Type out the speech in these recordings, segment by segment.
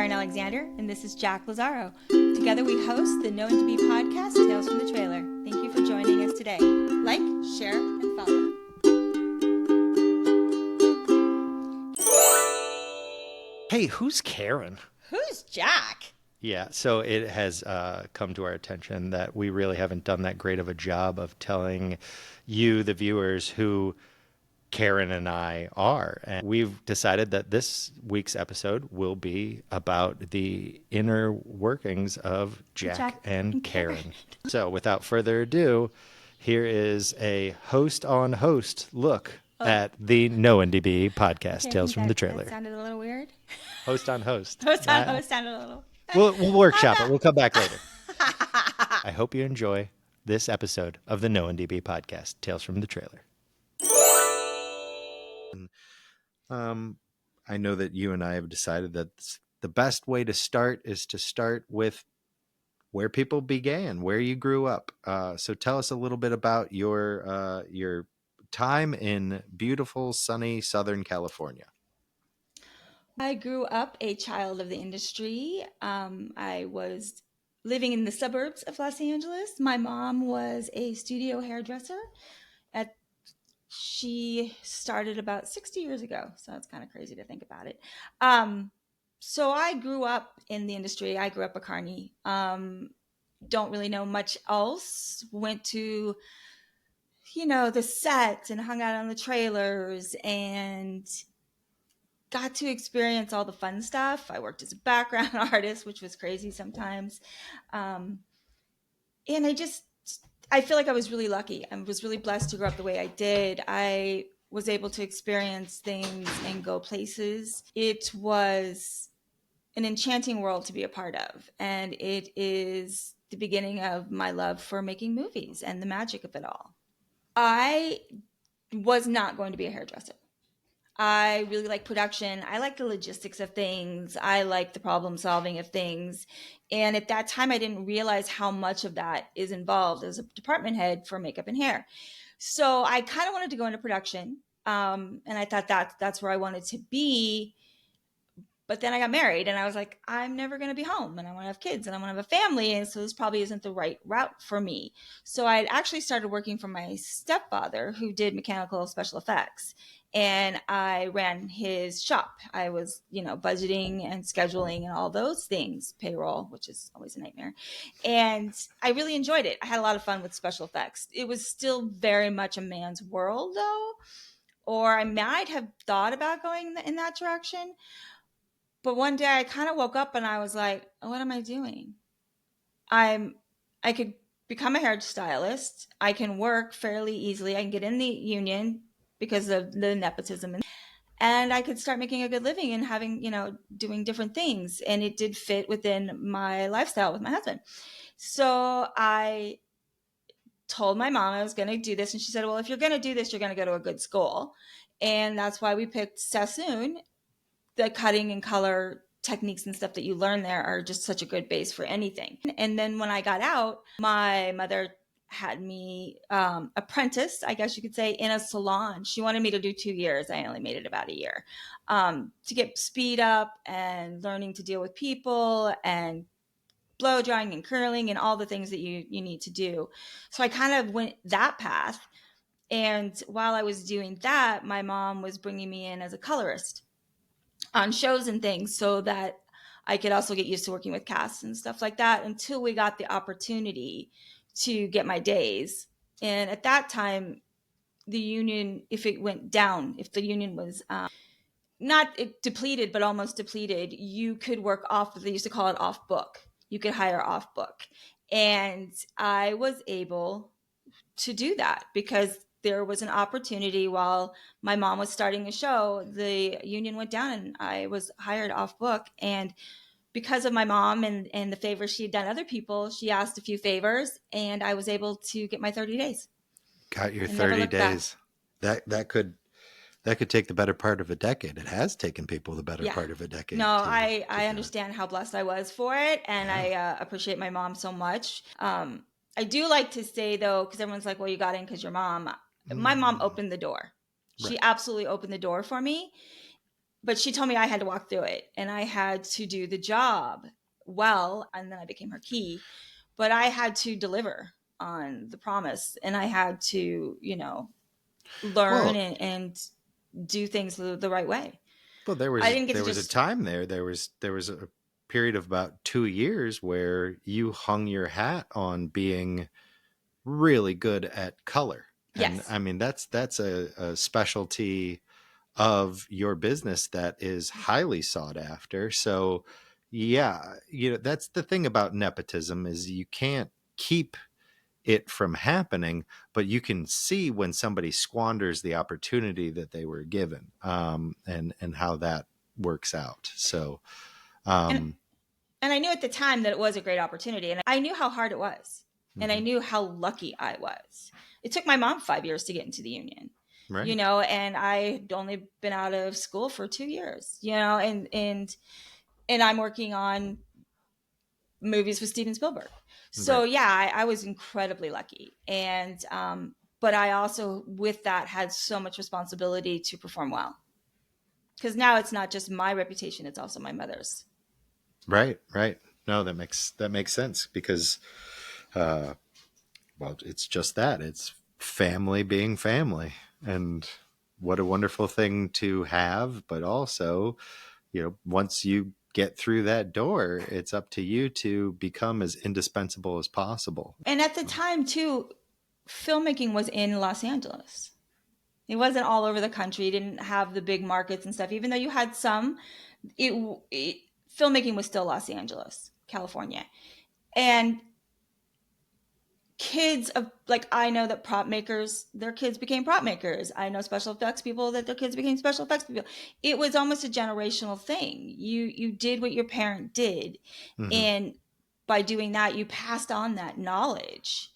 Karyn Alexander, and this is Jack Lazzaro. Together we host the NoNDB podcast, Tales from the Trailer. Thank you for joining us today. Like, share, and follow. Hey, who's Karyn? Who's Jack? Yeah, so it has come to our attention that we really haven't done that great of a job of telling you, the viewers, who Karyn and I are. And we've decided that this week's episode will be about the inner workings of Jack and Karyn. So without further ado, here is a host-on-host look at the NoNDB podcast, Tales from the Trailer. That sounded a little weird. Host-on-host. Host sounded a little... We'll workshop it. We'll come back later. I hope you enjoy this episode of the NoNDB podcast, Tales from the Trailer. I know that you and I have decided that the best way to start is to start with where people began, where you grew up. So tell us a little bit about your time in beautiful, sunny Southern California. I grew up a child of the industry. I was living in the suburbs of Los Angeles. My mom was a studio hairdresser. She started about 60 years ago, so it's kind of crazy to think about it. So I grew up in the industry. I grew up a carny. Don't really know much else. Went to, the sets and hung out on the trailers and got to experience all the fun stuff. I worked as a background artist, which was crazy sometimes. And I feel like I was really lucky. I was really blessed to grow up the way I did. I was able to experience things and go places. It was an enchanting world to be a part of. And it is the beginning of my love for making movies and the magic of it all. I was not going to be a hairdresser. I really like production. I like the logistics of things. I like the problem solving of things. And at that time, I didn't realize how much of that is involved as a department head for makeup and hair. So I kind of wanted to go into production. And I thought that's where I wanted to be. But then I got married and I was like, I'm never going to be home and I want to have kids and I want to have a family. And so this probably isn't the right route for me. So I actually started working for my stepfather who did mechanical special effects. And I ran his shop. I was, budgeting and scheduling and all those things, payroll, which is always a nightmare. And I really enjoyed it. I had a lot of fun with special effects. It was still very much a man's world though, or I might have thought about going in that direction. But one day I kind of woke up and I was like, what am I doing? I could become a hairstylist. I can work fairly easily. I can get in the union because of the nepotism. And I could start making a good living and having, doing different things. And it did fit within my lifestyle with my husband. So I told my mom I was going to do this. And she said, well, if you're going to do this, you're going to go to a good school. And that's why we picked Sassoon. The cutting and color techniques and stuff that you learn there are just such a good base for anything. And then when I got out, my mother had me apprentice, I guess you could say, in a salon. She wanted me to do 2 years. I only made it about a year to get speed up and learning to deal with people and blow drying and curling and all the things that you need to do. So I kind of went that path. And while I was doing that, my mom was bringing me in as a colorist on shows and things so that I could also get used to working with casts and stuff like that until we got the opportunity to get my days. And at that time, the union, if it went down, if the union was not depleted, but almost depleted, you could work off, they used to call it off book. You could hire off book. And I was able to do that because there was an opportunity while my mom was starting a show, the union went down and I was hired off book. And because of my mom and the favors she had done other people, she asked a few favors and I was able to get my 30 days. Got your 30 days. That could take the better part of a decade. It has taken people the better part of a decade. No, I understand how blessed I was for it. And I appreciate my mom so much. I do like to say though, because everyone's like, well, you got in because your mom. My mom opened the door. She absolutely opened the door for me. but she told me I had to walk through it and I had to do the job well. And then I became her key, but I had to deliver on the promise and I had to, learn Well, and do things the right way. well, I didn't get to there was a just, time there. There was a period of about 2 years where you hung your hat on being really good at color. And yes. I mean, that's a specialty of your business that is highly sought after. So yeah, that's the thing about nepotism is you can't keep it from happening, but you can see when somebody squanders the opportunity that they were given, and how that works out. So And, um, and I knew at the time that it was a great opportunity and I knew how hard it was. And I mhm. knew how lucky I was. It took my mom 5 years to get into the union, Right, and I'd only been out of school for 2 years, and I'm working on movies with Steven Spielberg. So right, yeah, I was incredibly lucky, and but I also, with that, had so much responsibility to perform well because now it's not just my reputation; it's also my mother's. right. No, that makes sense because, uh, well, it's just that it's family being family, and what a wonderful thing to have. But also, once you get through that door, it's up to you to become as indispensable as possible. And at the time too, filmmaking was in Los Angeles. It wasn't all over the country. It didn't have the big markets and stuff. Even though you had some, it, it filmmaking was still Los Angeles, California. And kids of, like, I know that prop makers, their kids became prop makers. I know special effects people that their kids became special effects people. It was almost a generational thing. You did what your parent did, Hmm. and by doing that you passed on that knowledge.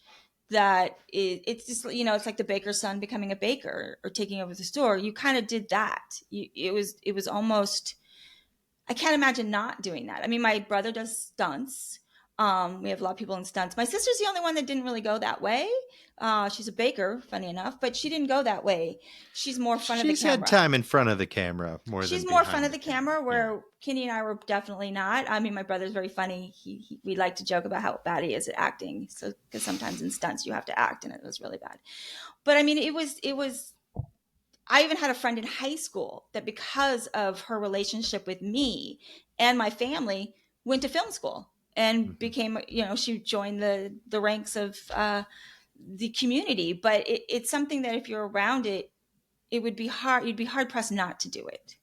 It's just, it's like the baker's son becoming a baker or taking over the store. You kind of did that. It was almost, I can't imagine not doing that. I mean, my brother does stunts. We have a lot of people in stunts. My sister's the only one that didn't really go that way. She's a baker, funny enough, but she didn't go that way. She's more front of the She's had camera. time in front of the camera more She's than more front behind of the the camera. camera, Yeah. where Kenny and I were definitely not. I mean, my brother's very funny. We like to joke about how bad he is at acting. So, because sometimes in stunts you have to act, and it was really bad. But I mean, it was. I even had a friend in high school that, because of her relationship with me and my family, went to film school and Hmm. became, she joined the ranks of the community. But it's something that if you're around it, it would be hard. You'd be hard pressed not to do it.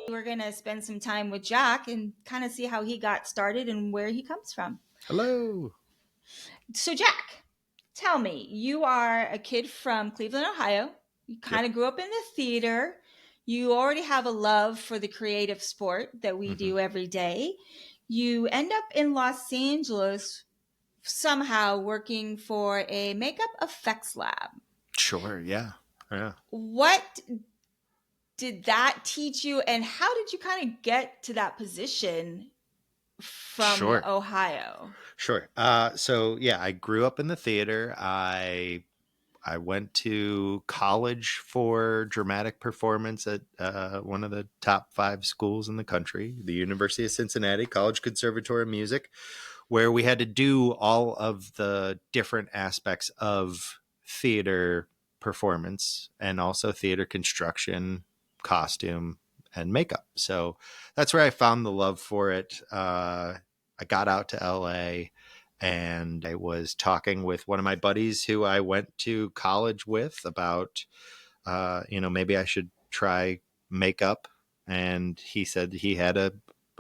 We're going to spend some time with Jack and kind of see how he got started and where he comes from. Hello. So, Jack, tell me, you are a kid from Cleveland, Ohio. You Yep. kind of grew up in the theater. You already have a love for the creative sport that we Hmm. do every day. You end up in Los Angeles somehow working for a makeup effects lab. Sure. Yeah. Yeah. What did that teach you, and how did you kind of get to that position from Sure. Ohio? Sure. So yeah, I grew up in the theater. I went to college for dramatic performance at one of the top 5 schools in the country, the University of Cincinnati College Conservatory of Music, where we had to do all of the different aspects of theater performance and also theater construction, costume, and makeup. So that's where I found the love for it. I got out to LA and I was talking with one of my buddies who I went to college with about, maybe I should try makeup. And he said he had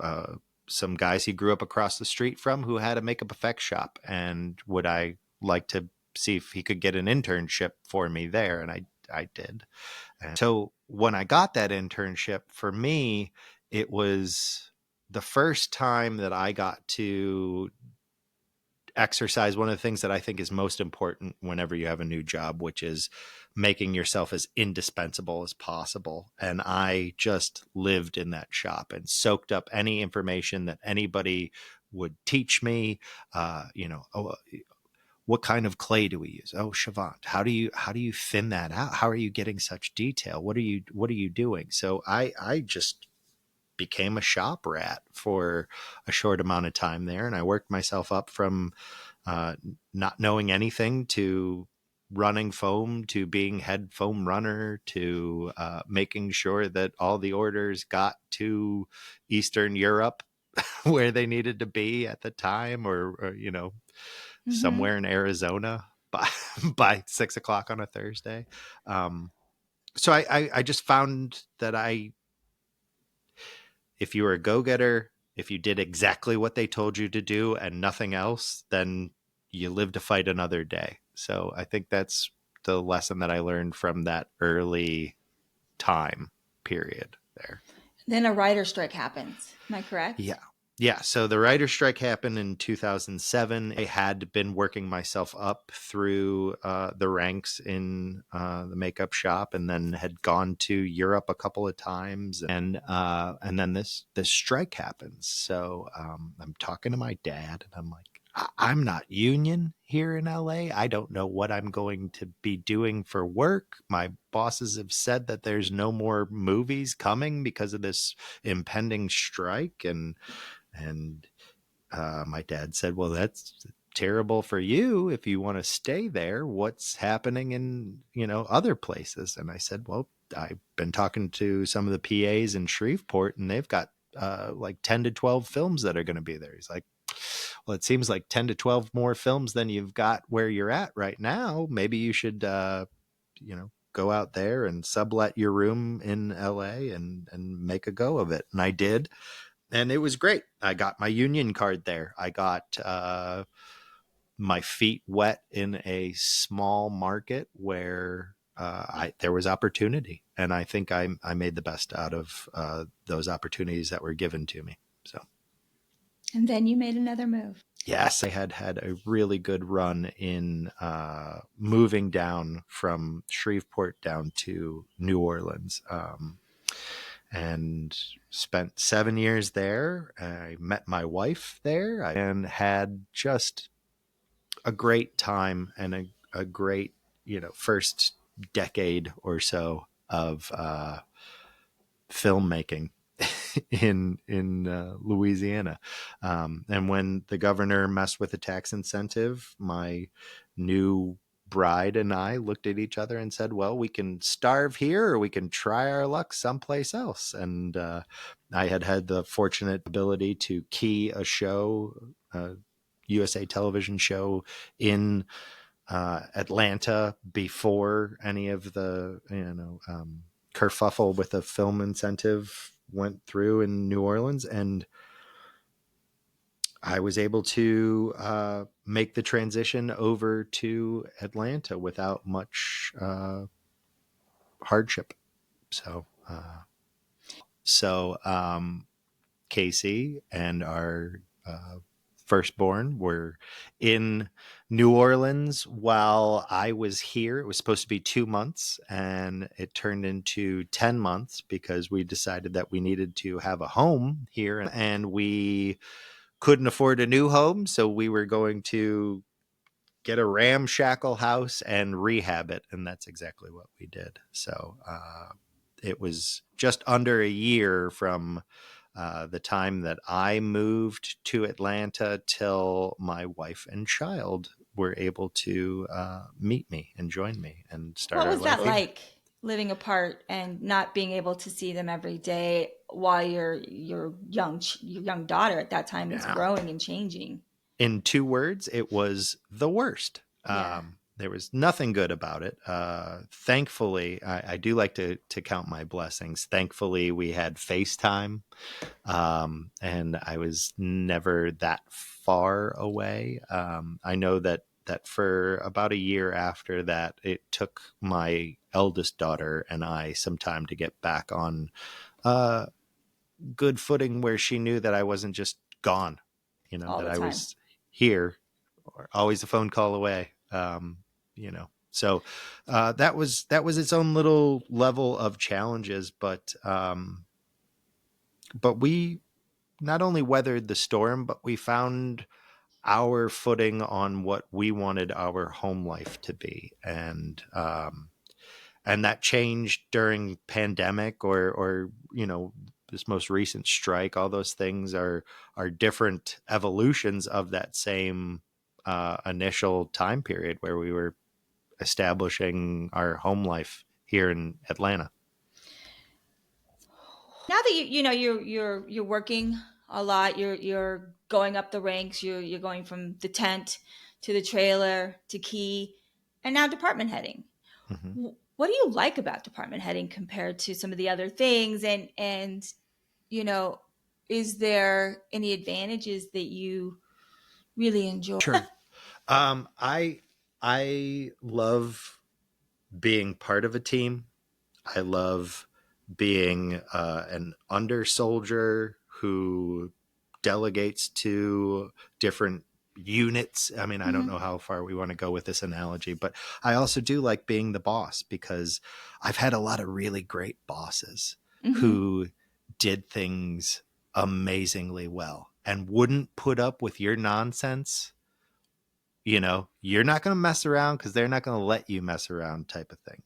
uh, some guys he grew up across the street from who had a makeup effects shop, and would I like to see if he could get an internship for me there? And I did. And so when I got that internship, for me, it was the first time that I got to exercise one of the things that I think is most important whenever you have a new job, which is making yourself as indispensable as possible. And I just lived in that shop and soaked up any information that anybody would teach me. what kind of clay do we use? Oh, Chavant. How do you thin that out? How are you getting such detail? What are you doing? So I just became a shop rat for a short amount of time there, and I worked myself up from uh, not knowing anything to running foam to being head foam runner to making sure that all the orders got to Eastern Europe where they needed to be at the time, or Mm-hmm. somewhere in Arizona by by 6 o'clock on a Thursday. So I just found that if you were a go getter, if you did exactly what they told you to do and nothing else, then you live to fight another day. So I think that's the lesson that I learned from that early time period there. Then a writer strike happens. Am I correct? Yeah. Yeah. So the writer's strike happened in 2007. I had been working myself up through the ranks in the makeup shop, and then had gone to Europe a couple of times. And then this strike happens. So I'm talking to my dad, and I'm like, I'm not union here in LA. I don't know what I'm going to be doing for work. My bosses have said that there's no more movies coming because of this impending strike. And my dad said, well, that's terrible for you if you want to stay there. What's happening in other places? And I said, well, I've been talking to some of the PAs in Shreveport, and they've got like 10 to 12 films that are going to be there. He's like, well, it seems like 10 to 12 more films than you've got where you're at right now. Maybe you should go out there and sublet your room in LA and make a go of it. And I did, and it was great. I got my union card there. I got my feet wet in a small market where there was opportunity, and I think I made the best out of those opportunities that were given to me. So And then you made another move. yes, I had a really good run in moving down from Shreveport down to New Orleans. And spent 7 years there. I met my wife there and had just a great time, and a great, first decade or so of filmmaking in Louisiana. And when the governor messed with the tax incentive, my new bride and I looked at each other and said, well, we can starve here or we can try our luck someplace else. And I had the fortunate ability to key a show, a USA television show in Atlanta before any of the kerfuffle with the film incentive went through in New Orleans, and I was able to make the transition over to Atlanta without much hardship. So Casey and our firstborn were in New Orleans while I was here. It was supposed to be 2 months, and it turned into 10 months because we decided that we needed to have a home here, and we couldn't afford a new home. So we were going to get a ramshackle house and rehab it. And that's exactly what we did. So it was just under a year from the time that I moved to Atlanta till my wife and child were able to meet me and join me and start What our was life that here. like, living apart and not being able to see them every day while your young daughter at that time is Yeah. growing and changing? In 2 words, it was the worst. Yeah. There was nothing good about it. Thankfully, I do like to count my blessings. Thankfully, we had FaceTime, and I was never that far away. I know that for about a year after that, it took my eldest daughter and I some time to get back on uh, good footing where she knew that I wasn't just gone, All that the I time. was here, or always a phone call away. So that was its own little level of challenges, but we not only weathered the storm, but we found our footing on what we wanted our home life to be. And that changed during pandemic or this most recent strike. All those things are different evolutions of that same initial time period where we were establishing our home life here in Atlanta. Now that you're working a lot, you're going up the ranks, you're going from the tent to the trailer to key, and now department heading. Mm-hmm. What do you like about department heading compared to some of the other things? And you know, is there any advantages that you really enjoy? Sure. I love being part of a team. I love being an under soldier who delegates to different units. I mean, I don't Mm-hmm. know how far we want to go with this analogy, but I also do like being the boss because I've had a lot of really great bosses Mm-hmm. who did things amazingly well and wouldn't put up with your nonsense. You're not going to mess around because they're not going to let you mess around, type of thing.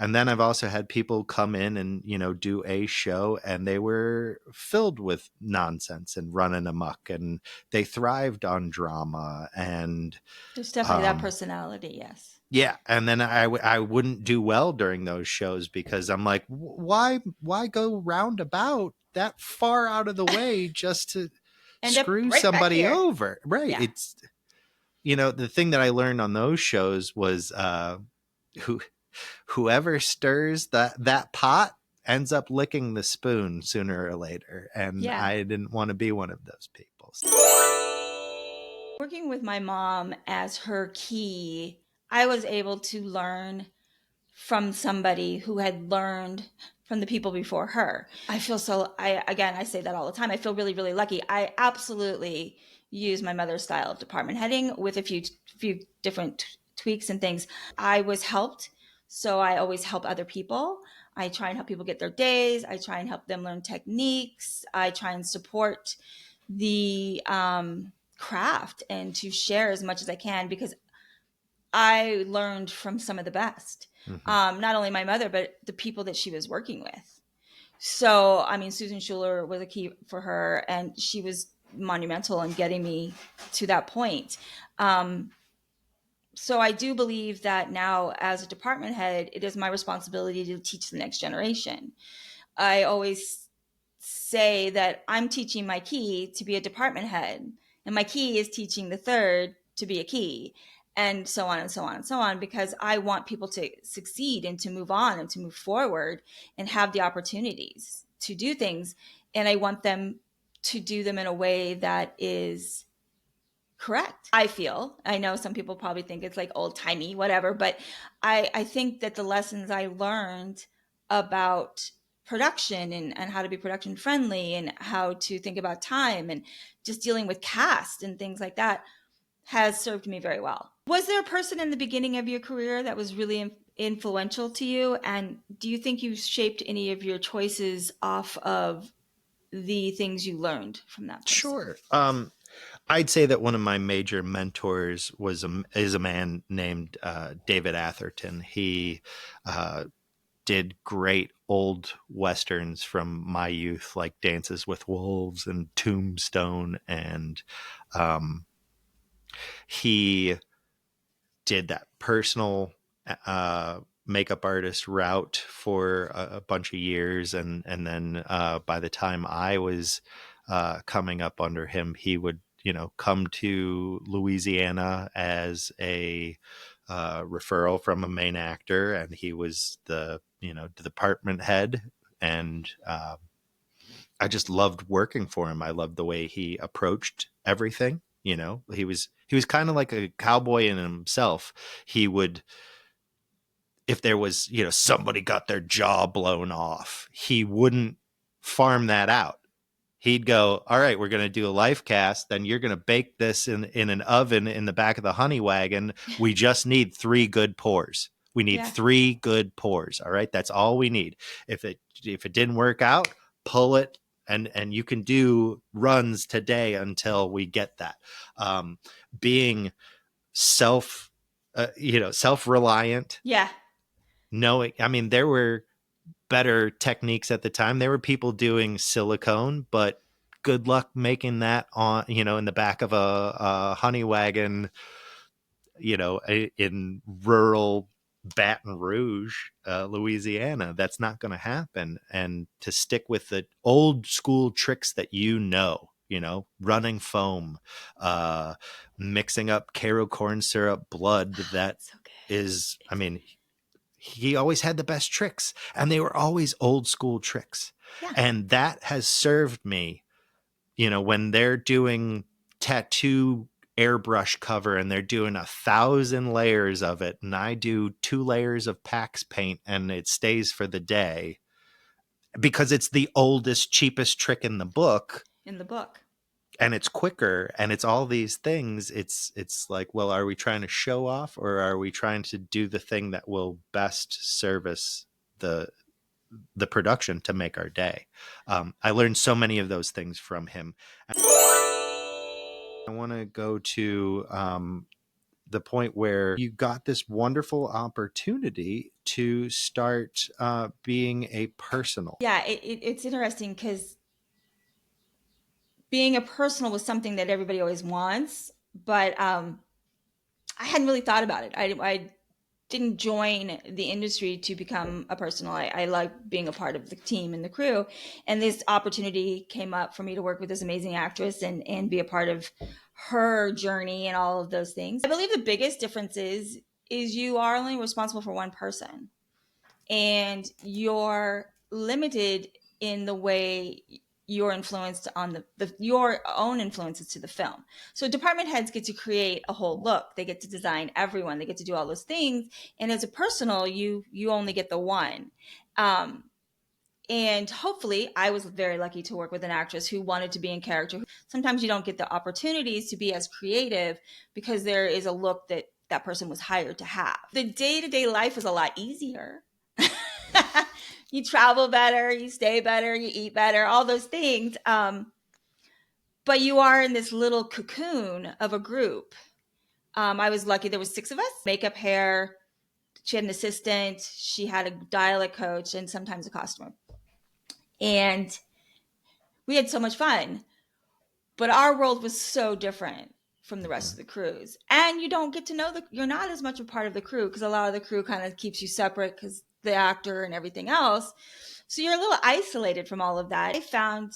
And then I've also had people come in and, do a show and they were filled with nonsense and running amok and they thrived on drama. And There's definitely that um, personality, yes. yeah. And then I wouldn't do well during those shows because I'm like, why go roundabout that far out of the way just to End up screw right back somebody here. over? Right. Yeah. It's, the thing that I learned on those shows was who whoever stirs that pot ends up licking the spoon sooner or later, and Yeah. I didn't want to be one of those people. Working with my mom as her key, I was able to learn from somebody who had learned from the people before her. I say that all the time. I feel really, really lucky. I absolutely use my mother's style of department heading with a few different tweaks and things. I was helped, so I always help other people. I try and help people get their days. I try and help them learn techniques. I try and support the craft and to share as much as I can because I learned from some of the best. Mm-hmm. Not only my mother, but the people that she was working with. So, I mean, Susan Schuler was a key for her, and she was monumental in getting me to that point. Um, so, I do believe that now, as a department head, it is my responsibility to teach the next generation. I always say that I'm teaching my key to be a department head, and my key is teaching the third to be a key, and so on and so on and so on, because I want people to succeed and to move on and to move forward and have the opportunities to do things. And I want them to do them in a way that is correct. I know some people probably think it's like old timey, whatever, but I think that the lessons I learned about production and how to be production friendly and how to think about time and just dealing with cast and things like that has served me very well. Was there a person in the beginning of your career that was really influential to you? And do you think you shaped any of your choices off of the things you learned from that person? Sure. I'd say that one of my major mentors is a man named David Atherton. He did great old westerns from my youth, like Dances with Wolves and Tombstone, and he did that personal makeup artist route for a bunch of years, and then by the time I was coming up under him, he would come to Louisiana as a referral from a main actor, and he was the department head, and I just loved working for him. I loved the way he approached everything. He was kind of like a cowboy in himself. He would, if there was, somebody got their jaw blown off, he wouldn't farm that out. He'd go, all right, we're going to do a life cast. Then you're going to bake this in an oven in the back of the honey wagon. We just need 3 good pours. We need Yeah. 3 good pours. All right. That's all we need. If it didn't work out, pull it and you can do runs today until we get that. Being self-reliant, Yeah. knowing, I mean, there were better techniques at the time. There were people doing silicone, but good luck making that on, in the back of a honey wagon, in rural Baton Rouge, Louisiana. That's not going to happen. And to stick with the old school tricks that running foam, mixing up Caro corn syrup blood, that So good. is, I mean, he always had the best tricks, and they were always old school tricks. Yeah. And that has served me, when they're doing tattoo airbrush cover and they're doing 1,000 layers of it, and I do 2 layers of Pax paint and it stays for the day because it's the oldest, cheapest trick in the book. And it's quicker, and it's all these things. It's like, well, are we trying to show off, or are we trying to do the thing that will best service the production to make our day? I learned so many of those things from him. I want to go to the point where you got this wonderful opportunity to start being a personal. Yeah, it's interesting because being a personal was something that everybody always wants, but I hadn't really thought about it. I didn't join the industry to become a personal. I like being a part of the team and the crew. And this opportunity came up for me to work with this amazing actress and be a part of her journey and all of those things. I believe the biggest difference is you are only responsible for one person, and you're limited in the way you're influenced on your own influences to the film. So department heads get to create a whole look. They get to design everyone. They get to do all those things. And as a personal, you only get the one. And hopefully, I was very lucky to work with an actress who wanted to be in character. Sometimes you don't get the opportunities to be as creative because there is a look that person was hired to have. The day-to-day life is a lot easier. You travel better, you stay better, you eat better, all those things. But you are in this little cocoon of a group. I was lucky. There was 6 of us. Makeup, hair. She had an assistant. She had a dialect coach and sometimes a costumer. And we had so much fun. But our world was so different from the rest of the crews. And you don't get to know you're not as much a part of the crew because a lot of the crew kind of keeps you separate because the actor and everything else. So you're a little isolated from all of that. I found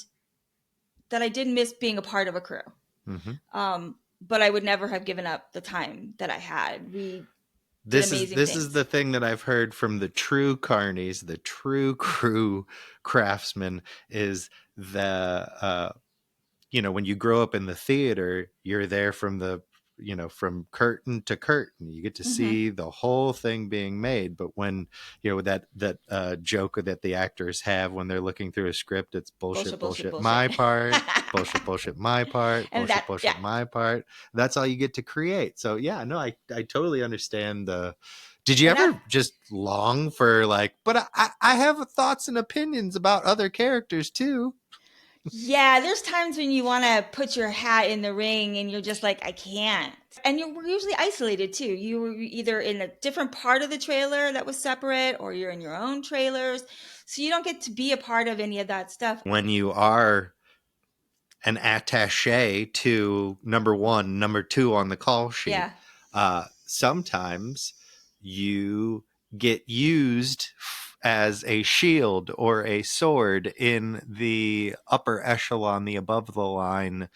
that I did miss being a part of a crew. Mm-hmm. But I would never have given up the time that I had. This is the thing that I've heard from the true carnies, the true crew craftsmen, is the when you grow up in the theater, you're there from from curtain to curtain. You get to see the whole thing being made. But when, that joke that the actors have when they're looking through a script, it's bullshit, my part, bullshit, my part, bullshit, my part. That's all you get to create. So yeah, no, I totally understand did you ever just long for but I have thoughts and opinions about other characters too? Yeah, there's times when you want to put your hat in the ring and you're just like, I can't. And we're usually isolated too. You were either in a different part of the trailer that was separate, or you're in your own trailers. So you don't get to be a part of any of that stuff. When you are an attaché to number 1, number 2 on the call sheet, sometimes you get used as a shield or a sword in the upper echelon, the above the line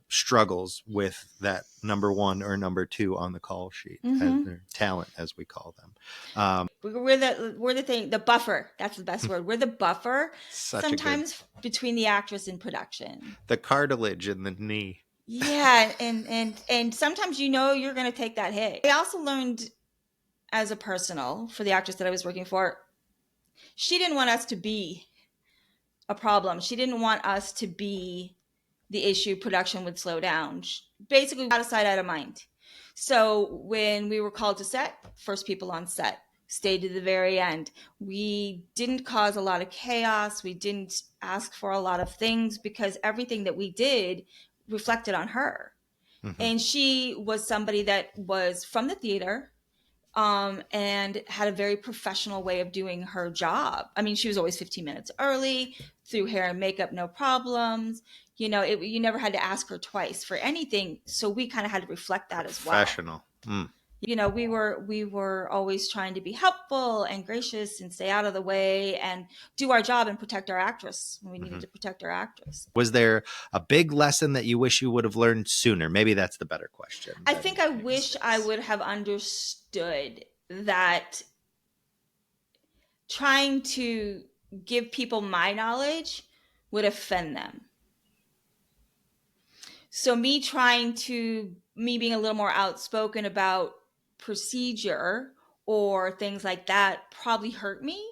struggles with that number 1 or number 2 on the call sheet, and talent, as we call them. We're the buffer. That's the best word. We're the buffer. Sometimes between the actress and production. The cartilage in the knee. Yeah, and sometimes you're going to take that hit. I also learned as a personal for the actress that I was working for, she didn't want us to be a problem. She didn't want us to be the issue. Production would slow down. Basically, out of sight, out of mind. So when we were called to set, first people on set. stayed to the very end. We didn't cause a lot of chaos. We didn't ask for a lot of things because everything that we did reflected on her. Mm-hmm. And she was somebody that was from the theater, and had a very professional way of doing her job. I mean, she was always 15 minutes early, through hair and makeup, no problems. You never had to ask her twice for anything. So we kind of had to reflect that as well. Professional. Mm. We were always trying to be helpful and gracious and stay out of the way and do our job and protect our actress when we needed to protect our actress. Was there a big lesson that you wish you would have learned sooner? Maybe that's the better question. I think I wish I would have understood that trying to give people my knowledge would offend them. So me being a little more outspoken about procedure or things like that probably hurt me,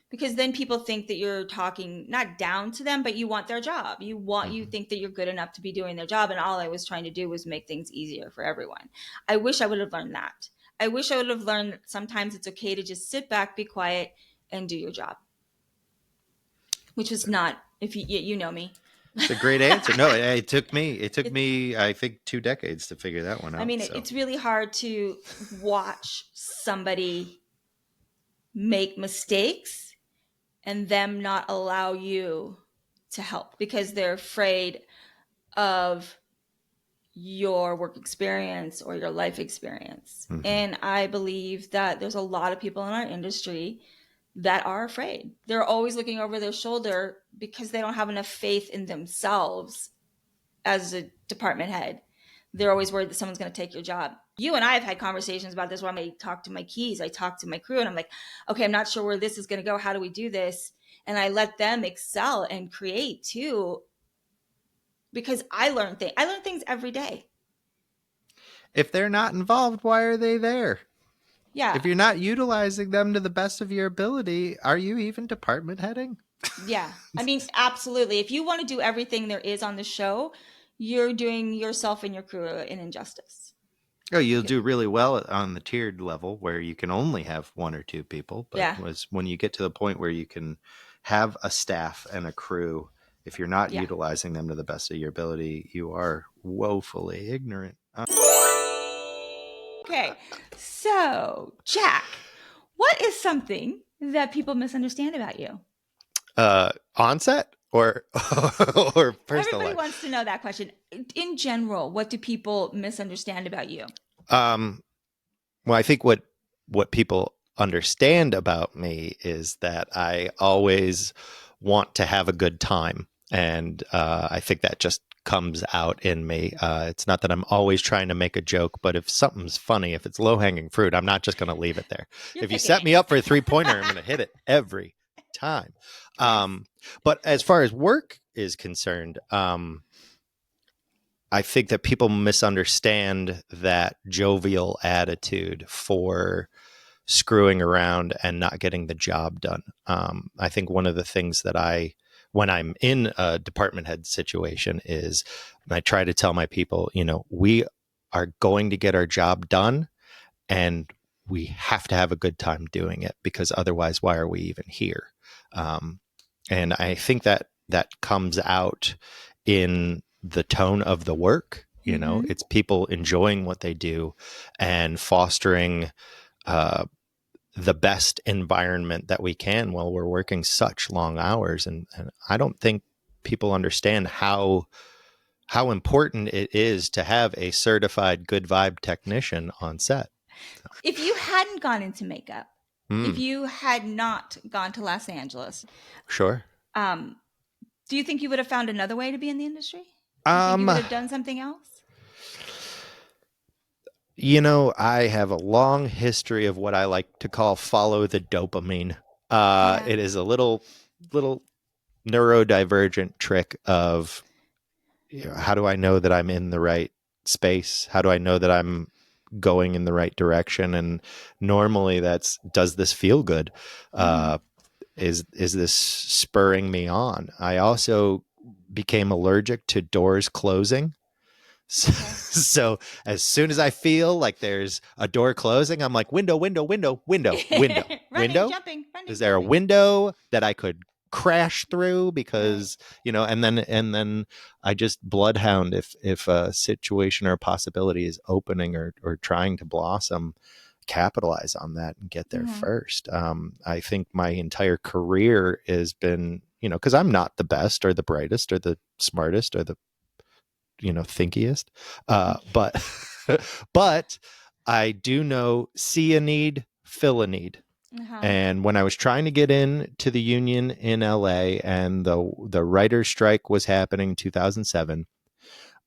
because then people think that you're talking not down to them, but you want their job. You think that you're good enough to be doing their job. And all I was trying to do was make things easier for everyone. I wish I would have learned that. I wish I would have learned that sometimes it's okay to just sit back, be quiet, and do your job. Which was not, if you know me. It's a great answer. No, it took me, I think, 2 decades to figure that one out. I mean, it's really hard to watch somebody make mistakes and them not allow you to help because they're afraid of your work experience or your life experience. Mm-hmm. And I believe that there's a lot of people in our industry that are afraid. They're always looking over their shoulder because they don't have enough faith in themselves as a department head. They're always worried that someone's going to take your job. You and I have had conversations about this where I talk to my keys, I talk to my crew, and I'm like, okay, I'm not sure where this is going to go. How do we do this? And I let them excel and create too, because I learn things every day. If they're not involved, why are they there? Yeah. If you're not utilizing them to the best of your ability, are you even department heading? Yeah. I mean, absolutely. If you want to do everything there is on the show, you're doing yourself and your crew an injustice. Oh, you'll do really well on the tiered level where you can only have 1 or 2 people. But when you get to the point where you can have a staff and a crew, if you're not utilizing them to the best of your ability, you are woefully ignorant. Okay, so Jack, what is something that people misunderstand about you? On set or personal Everybody life? wants to know that question. In general, what do people misunderstand about you? Well, I think what people understand about me is that I always want to have a good time, and I think that just comes out in me. It's not that I'm always trying to make a joke, but if something's funny, if it's low-hanging fruit, I'm not just going to leave it there. If you set me up for a 3-pointer, I'm going to hit it every time. But as far as work is concerned, I think that people misunderstand that jovial attitude for screwing around and not getting the job done. I think one of the things that when I'm in a department head situation is, I try to tell my people, we are going to get our job done and we have to have a good time doing it, because otherwise, why are we even here? And I think that comes out in the tone of the work. It's people enjoying what they do and fostering the best environment that we can while we're working such long hours. And I don't think people understand how important it is to have a certified good vibe technician on set. If you hadn't gone into makeup, if you had not gone to Los Angeles, sure. Do you think you would have found another way to be in the industry? Do you think you would have done something else? I have a long history of what I like to call follow the dopamine. It is a little neurodivergent trick of, how do I know that I'm in the right space? How do I know that I'm going in the right direction? And normally that's, does this feel good? Is this spurring me on? I also became allergic to doors closing. Okay. So as soon as I feel like there's a door closing, I'm like, window, window, window, window, window, Running, window. jumping, running, Is there a jumping. window that I could crash through? Because, Right. and then I just bloodhound if a situation or a possibility is opening or trying to blossom, capitalize on that and get there Mm-hmm. first. I think my entire career has been, because I'm not the best or the brightest or the smartest or the thinkiest, but but I do know see a need, fill a need. Uh-huh. And when I was trying to get in to the union in LA and the writer's strike was happening in 2007,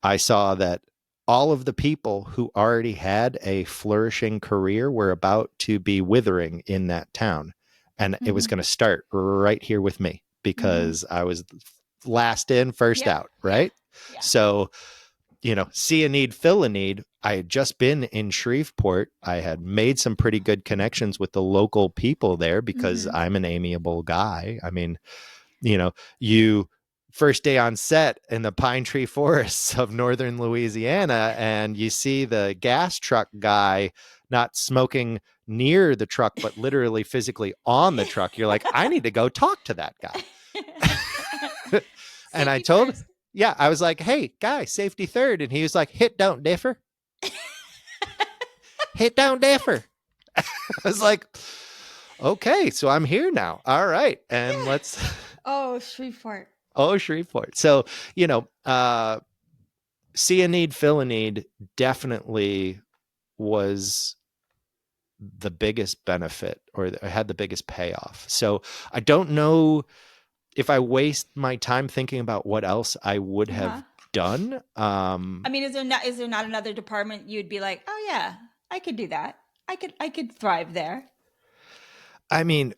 I saw that all of the people who already had a flourishing career were about to be withering in that town. And it was Mm-hmm. going to start right here with me Mm-hmm. because I was last in, first Yep. out, Yeah. right? Yeah. So, see a need, fill a need. I had just been in Shreveport. I had made some pretty good connections with the local people there because Mm-hmm. I'm an amiable guy. I mean, you first day on set in the pine tree forests of northern Louisiana, and you see the gas truck guy not smoking near the truck, but literally physically on the truck. You're like, I need to go talk to that guy. And I Safety told, first. yeah, I was like, hey, guy, safety third. And he was like, hit don't differ. Hit don't differ. I was like, okay, so I'm here now. All right. And Yeah. let's, Oh, Shreveport. oh, Shreveport. So, see a need, fill a need definitely was the biggest benefit or had the biggest payoff. So I don't know if I waste my time thinking about what else I would Uh-huh. have done. I mean, is there not another department you'd be like, oh yeah, I could do that. I could thrive there. I mean,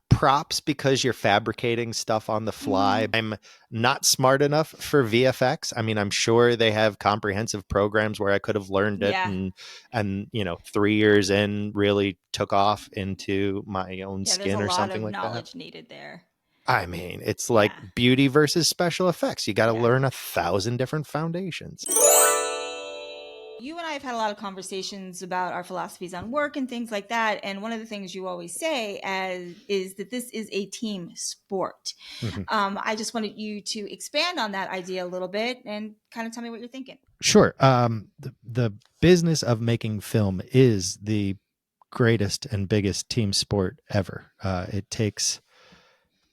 props because you're fabricating stuff on the fly. Mm-hmm. I'm not smart enough for VFX. I mean, I'm sure they have comprehensive programs where I could have learned it Yeah. and 3 years in really took off into my own Yeah, there's a skin or lot something of like that. knowledge needed there. I mean, it's like Yeah. beauty versus special effects. You got to Yeah. learn 1,000 different foundations. You and I have had a lot of conversations about our philosophies on work and things like that. And one of the things you always say is that this is a team sport. Mhm. I just wanted you to expand on that idea a little bit and kind of tell me what you're thinking. Sure. The business of making film is the greatest and biggest team sport ever. It takes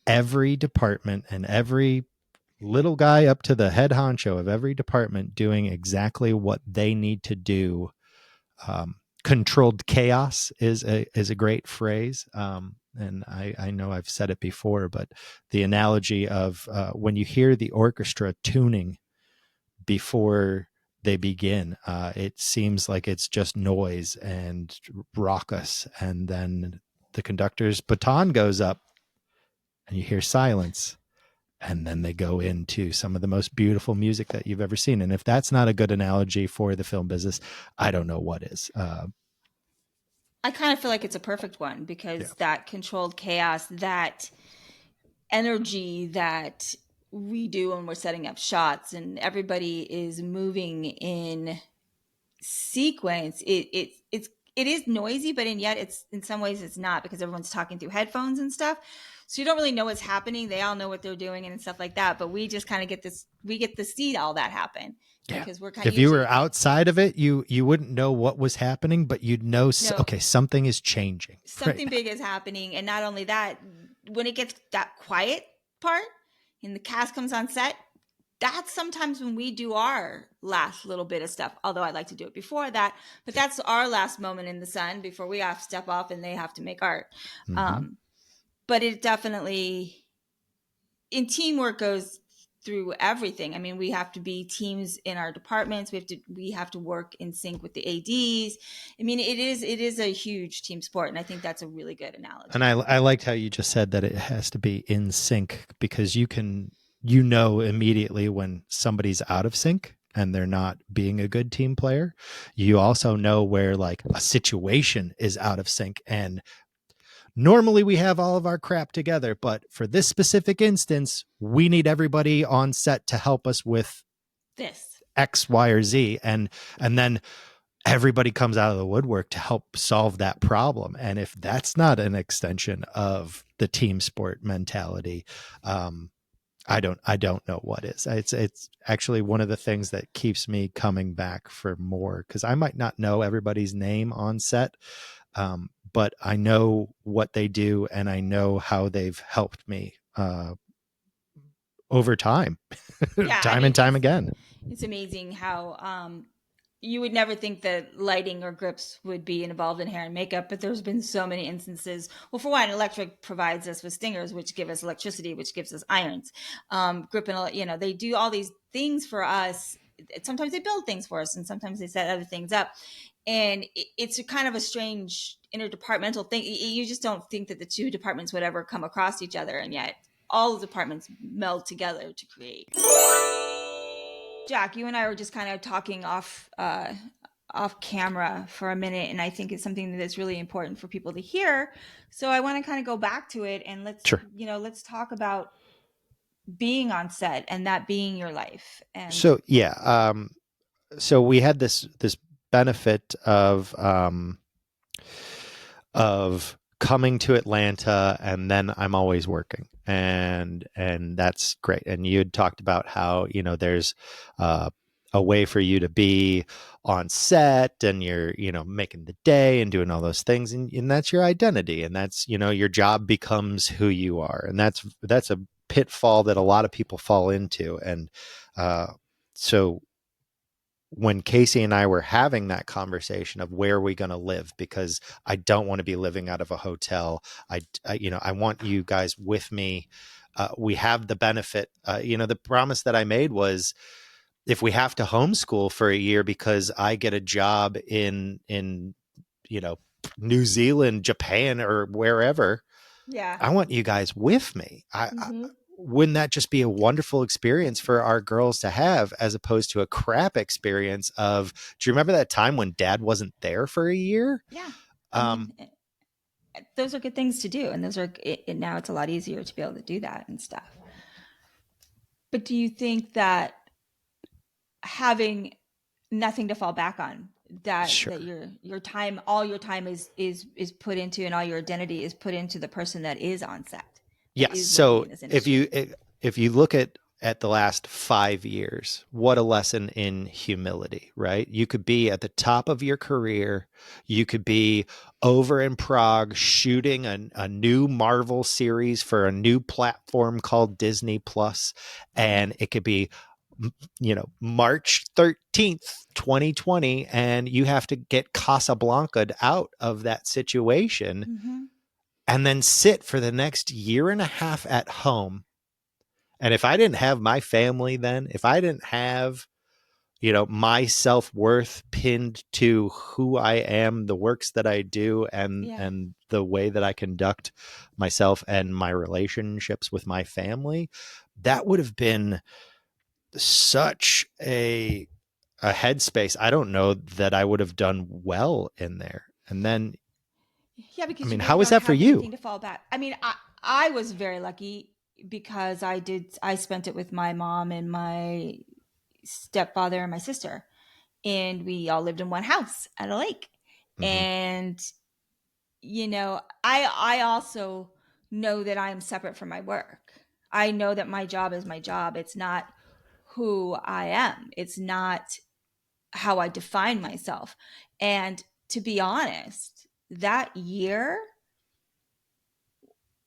every department and every little guy up to the head honcho of every department doing exactly what they need to do. Controlled chaos is a great phrase. And I know I've said it before, but the analogy of when you hear the orchestra tuning before they begin, it seems like it's just noise and raucous. And then the conductor's baton goes up and you hear silence. And then they go into some of the most beautiful music that you've ever seen. And if that's not a good analogy for the film business, I don't know what is. I kind of feel like it's a perfect one Yeah. because that controlled chaos, that energy that we do when we're setting up shots and everybody is moving in sequence, it is noisy, but in yet it's in some ways it's not because everyone's talking through headphones and stuff. So you don't really know what's happening. They all know what they're doing and stuff like that. But we just kind of get to see all that happen Yeah. because we're kind of If you were usually outside of it, you wouldn't know what was happening, but you'd know, no okay, something is changing. Right. something big is happening. And not only that, when it gets that quiet part and the cast comes on set, that's sometimes when we do our last little bit of stuff. Although I like to do it before that, but that's our last moment in the sun before we have to step off and they have to make art. Mm-hmm. But it definitely, in teamwork goes through everything. I mean, we have to be teams in our departments. We have to work in sync with the ADs. I mean, it is a huge team sport, and I think that's a really good analogy. And I liked how you just said that it has to be in sync because you know immediately when somebody's out of sync and they're not being a good team player. You also know where like a situation is out of sync, and normally we have all of our crap together, but for this specific instance, we need everybody on set to help us with This. X, Y, or Z. And then everybody comes out of the woodwork to help solve that problem. And if that's not an extension of the team sport mentality, I don't know what is. It's actually one of the things that keeps me coming back for more, because I might not know everybody's name on set, but I know what they do and I know how they've helped me over time, Yeah, I time mean, and time again. it's amazing how you would never think that lighting or grips would be involved in hair and makeup, but there's been so many instances. Well, for one, electric provides us with stingers, which give us electricity, which gives us irons. Grip and, they do all these things for us. Sometimes they build things for us, and sometimes they set other things up. And it's a kind of a strange interdepartmental thing. You just don't think that the two departments would ever come across each other, and yet all the departments meld together to create. Jack, you and I were just kind of talking off camera for a minute, and I think it's something that's really important for people to hear. So I want to kind of go back to it, and Sure. let's talk about being on set and that being your life. And So yeah, so we had this benefit of coming to Atlanta, and then I'm always working, and that's great. And you had talked about how there's a way for you to be on set, and you're making the day and doing all those things, and that's your identity, and that's your job becomes who you are, and that's a pitfall that a lot of people fall into, and so when Casey and I were having that conversation of where are we going to live, because I don't want to be living out of a hotel. I want you guys with me. We have the benefit. The promise that I made was if we have to homeschool for a year because I get a job in New Zealand, Japan, or wherever, yeah, I want you guys with me. mm-hmm. Wouldn't that just be a wonderful experience for our girls to have, as opposed to a crap experience of, do you remember that time when dad wasn't there for a year? Yeah. I Um, mean, those are good things to do, and those are now it's a lot easier to be able to do that and stuff. But do you think that having nothing to fall back on, that sure. your time, all your time is put into, and all your identity is put into the person that is on set, that Yes. is working So in this if industry? you look at the last 5 years, what a lesson in humility, right? You could be at the top of your career. You could be over in Prague shooting a new Marvel series for a new platform called Disney Plus, and it could be March 13th, 2020, and you have to get Casablanca out of that situation, Mm-hmm. and then sit for the next year and a half at home. And if I didn't have my family then, if I didn't have, my self-worth pinned to who I am, the works that I do, and Yeah. the way that I conduct myself and my relationships with my family, that would have been such a headspace. I don't know that I would have done well in there. And then, Yeah, I because you mean, really how is don't that for have you? anything to fall back. I mean, I was very lucky because I spent it with my mom and my stepfather and my sister, and we all lived in one house at a lake. Mm-hmm. And I also know that I am separate from my work. I know that my job is my job. It's not who I am. It's not how I define myself. And to be honest, that year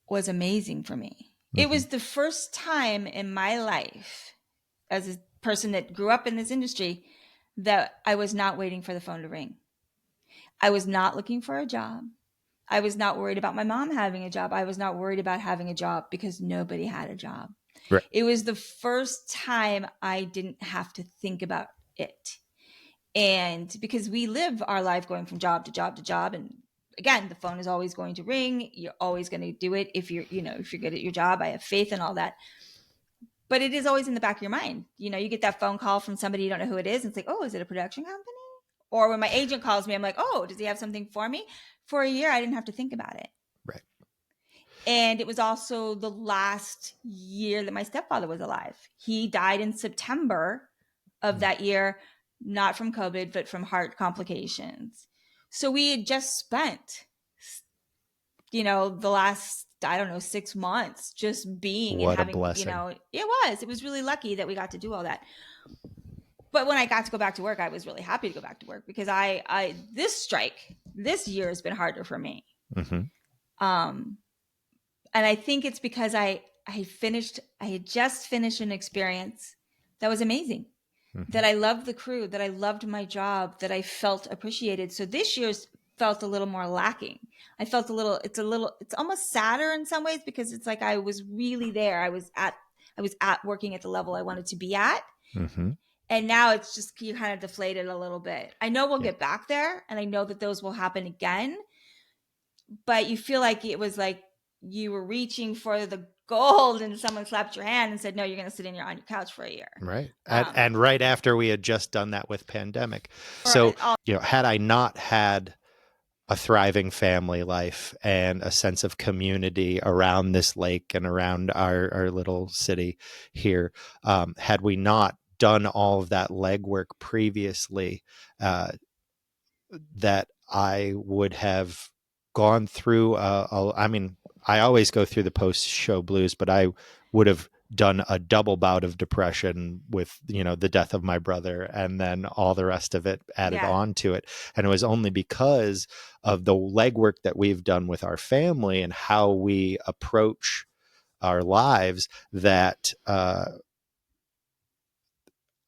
was amazing for me. It Mm-hmm. was the first time in my life, as a person that grew up in this industry, that I was not waiting for the phone to ring. I was not looking for a job. I was not worried about my mom having a job. I was not worried about having a job because nobody had a job. Right. It was the first time I didn't have to think about it. And because we live our life going from job to job to job, and again, the phone is always going to ring. You're always going to do it if if you're good at your job. I have faith in all that. But it is always in the back of your mind. You get that phone call from somebody, you don't know who it is, and it's like, oh, is it a production company? Or when my agent calls me, I'm like, oh, does he have something for me? For a year, I didn't have to think about it. Right. And it was also the last year that my stepfather was alive. He died in September of that year, not from COVID, but from heart complications. So we had just spent, the last, I don't know, 6 months just being and What a having, blessing. it was really lucky that we got to do all that. But when I got to go back to work, I was really happy to go back to work because this year has been harder for me. Mm-hmm. And I think it's because I had just finished an experience that was amazing, Mm-hmm. that I loved the crew, that I loved my job, that I felt appreciated. So this year's felt a little more lacking. I felt it's almost sadder in some ways because it's like I was really there. I was at working at the level I wanted to be at. Mm-hmm. And now it's just, you kind of deflated a little bit. I know we'll Yeah. get back there, and I know that those will happen again, but you feel like it was like you were reaching for the gold and someone slapped your hand and said, no, you're going to sit on your couch for a year. Right. And right after we had just done that with pandemic. So, had I not had a thriving family life and a sense of community around this lake and around our little city here, had we not done all of that legwork previously, that I would have gone through, I always go through the post-show blues, but I would have done a double bout of depression with, the death of my brother and then all the rest of it added on to it. And it was only because of the legwork that we've done with our family and how we approach our lives that,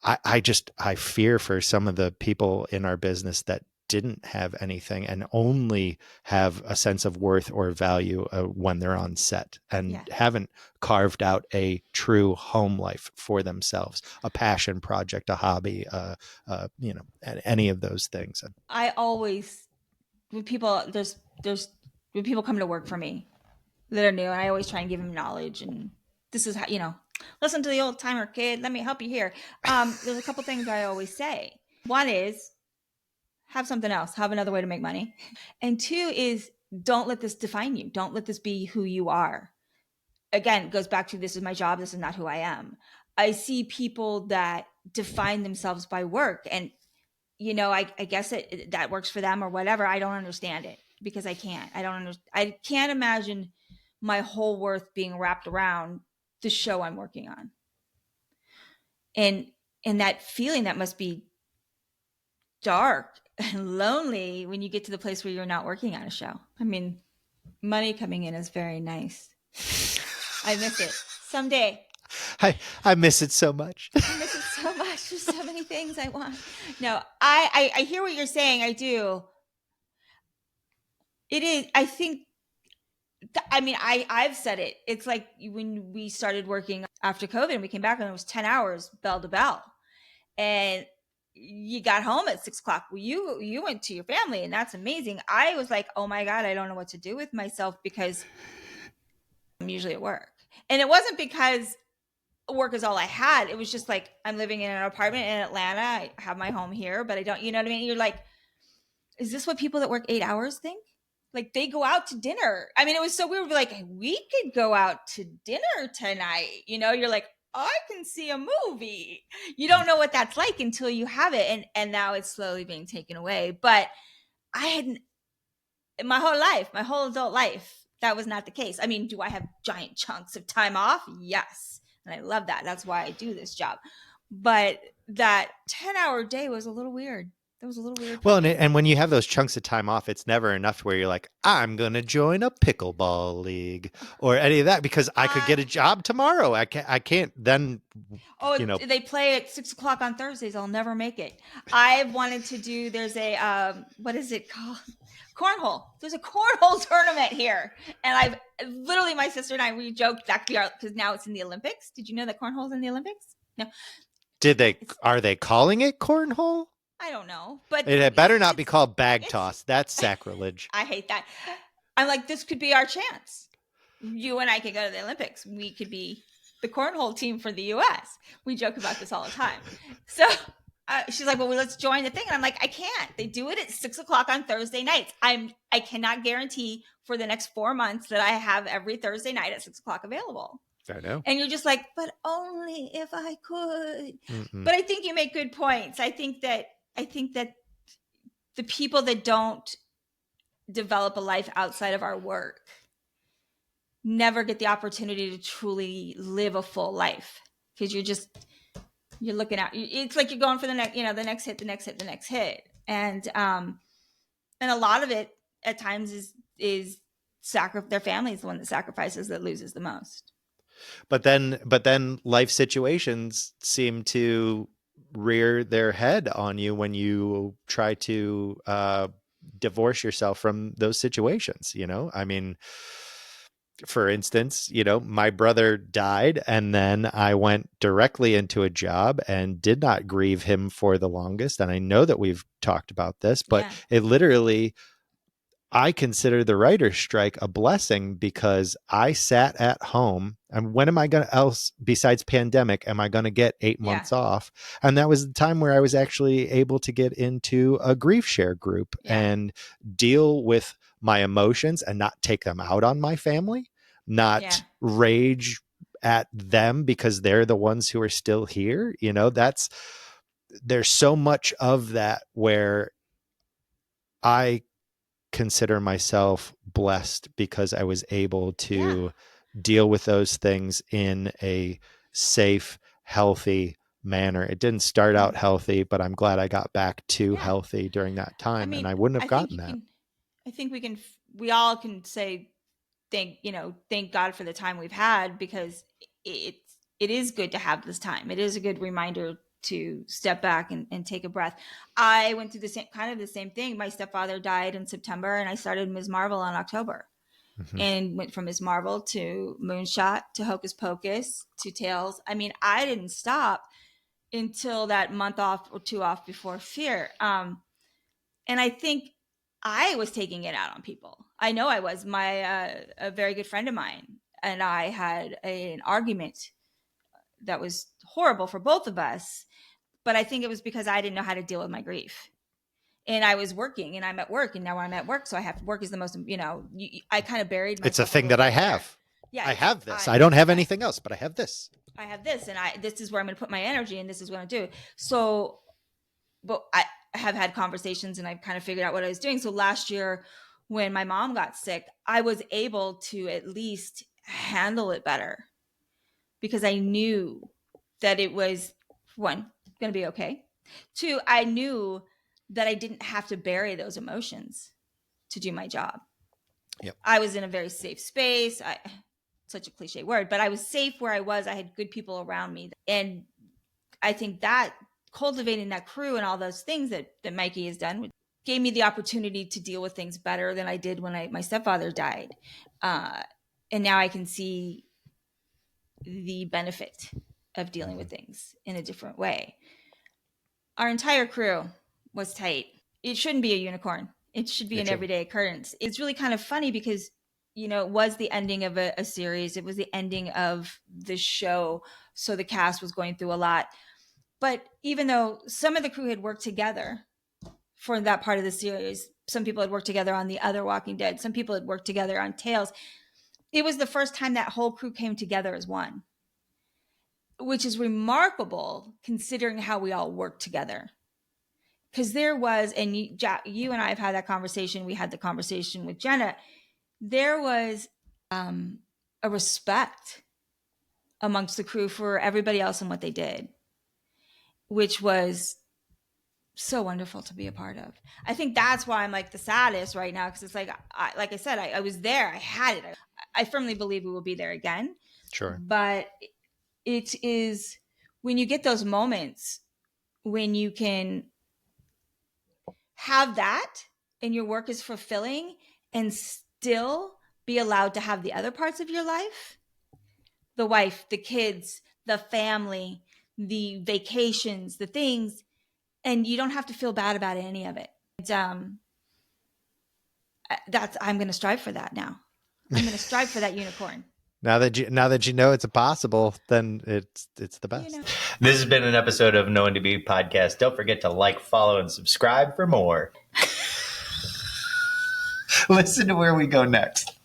I fear for some of the people in our business that didn't have anything and only have a sense of worth or value when they're on set and haven't carved out a true home life for themselves, a passion project, a hobby, any of those things. I always, when people come to work for me that are new, and I always try and give them knowledge, and this is how, listen to the old timer, kid, let me help you here. There's a couple things I always say. One is have something else, have another way to make money. And two is don't let this define you. Don't let this be who you are. Again, it goes back to this is my job. This is not who I am. I see people that define themselves by work, and I guess that works for them or whatever. I don't understand it because I can't. I can't imagine my whole worth being wrapped around the show I'm working on. And that feeling that must be dark and lonely when you get to the place where you're not working on a show. I mean, money coming in is very nice. I miss it. Someday. I miss it so much. I miss it so much. There's so many things I want. No, I hear what you're saying. I do. It is, I think, I've said it. It's like when we started working after COVID and we came back and it was 10 hours bell to bell. And you got home at 6:00. Well, you went to your family, and that's amazing. I was like, oh my God, I don't know what to do with myself because I'm usually at work. And it wasn't because work is all I had. It was just like, I'm living in an apartment in Atlanta. I have my home here, but I don't, you know what I mean? You're like, is this what people that work 8 hours think? Like they go out to dinner. I mean, it was so weird. We're like, we could go out to dinner tonight. You're like, I can see a movie. You don't know what that's like until you have it. And now it's slowly being taken away. But I hadn't, my whole adult life, that was not the case. I mean, do I have giant chunks of time off? Yes. And I love that. That's why I do this job. But that 10-hour day was a little weird. That was a little weird. Well, and when you have those chunks of time off, it's never enough where you're like, I'm going to join a pickleball league or any of that because I could get a job tomorrow. I can't then. Oh, they play at 6:00 on Thursdays. I'll never make it. I've wanted to do, there's a, what is it called? Cornhole. There's a cornhole tournament here. And literally my sister and I, we joked that because now it's in the Olympics. Did you know that cornhole's in the Olympics? No. Are they calling it cornhole? I don't know, but it better not be called bag toss. That's sacrilege. I hate that. I'm like, this could be our chance. You and I could go to the Olympics. We could be the cornhole team for the U.S. We joke about this all the time. So she's like, well, let's join the thing. And I'm like, I can't. They do it at 6:00 on Thursday nights. I cannot guarantee for the next 4 months that I have every Thursday night at 6:00 available. I know. And you're just like, but only if I could. Mm-mm. But I think you make good points. I think that the people that don't develop a life outside of our work never get the opportunity to truly live a full life, because you're looking at, it's like you're going for the next, the next hit, the next hit, the next hit. And a lot of it at times is their family is the one that sacrifices, that loses the most. But then life situations seem to rear their head on you when you try to divorce yourself from those situations. I mean, for instance, my brother died, and then I went directly into a job and did not grieve him for the longest. And I know that we've talked about this, but Yeah. it literally, I consider the writer's strike a blessing, because I sat at home, and when am I going to else besides pandemic, am I going to get 8 Yeah. months off? And that was the time where I was actually able to get into a grief share group and deal with my emotions and not take them out on my family, not rage at them because they're the ones who are still here. There's so much of that where I consider myself blessed because I was able to deal with those things in a safe, healthy manner. It didn't start out healthy, but I'm glad I got back to healthy during that time. And I wouldn't have gotten that. I think we all can say, thank God for the time we've had, because it is good to have this time. It is a good reminder to step back and take a breath. I went through the same thing. My stepfather died in September, and I started Ms. Marvel in October, and went from Ms. Marvel to Moonshot to Hocus Pocus to Tales. I mean, I didn't stop until that month off or two off before Fear. And I think I was taking it out on people. I know I was. A very good friend of mine and I had an argument that was horrible for both of us. But I think it was because I didn't know how to deal with my grief. And I was working, and I'm at work, and now I'm at work. So I have to work is the most, I kind of buried myself. It's a thing that I have. Yeah, I have this. I don't have anything else, but I have this. I have this, and this is where I'm going to put my energy, and this is what I do. So, but I have had conversations, and I've kind of figured out what I was doing. So last year, when my mom got sick, I was able to at least handle it better, because I knew that it was, one, going to be okay. Two, I knew that I didn't have to bury those emotions to do my job. Yep. I was in a very safe space. Such a cliche word, but I was safe where I was. I had good people around me. And I think that cultivating that crew and all those things that Mikey has done gave me the opportunity to deal with things better than I did when my stepfather died. And now I can see the benefit of dealing with things in a different way. Our entire crew was tight. It shouldn't be a unicorn. It should be an everyday occurrence. It's really kind of funny because, it was the ending of a series. It was the ending of the show. So the cast was going through a lot. But even though some of the crew had worked together for that part of the series, some people had worked together on the other Walking Dead, some people had worked together on Tales, it was the first time that whole crew came together as one, which is remarkable considering how we all worked together. Because there was, and you and I have had that conversation. We had the conversation with Jenna. There was a respect amongst the crew for everybody else and what they did, which was so wonderful to be a part of. I think that's why I'm like the saddest right now, because it's like I said, I was there. I had it. I firmly believe we will be there again. Sure. But it is when you get those moments when you can have that and your work is fulfilling and still be allowed to have the other parts of your life, the wife, the kids, the family, the vacations, the things, and you don't have to feel bad about any of it. I'm going to strive for that now. I'm going to strive for that unicorn. Now that you know it's possible, then it's the best. This has been an episode of NoNDB podcast. Don't forget to like, follow, and subscribe for more. Listen to where we go next.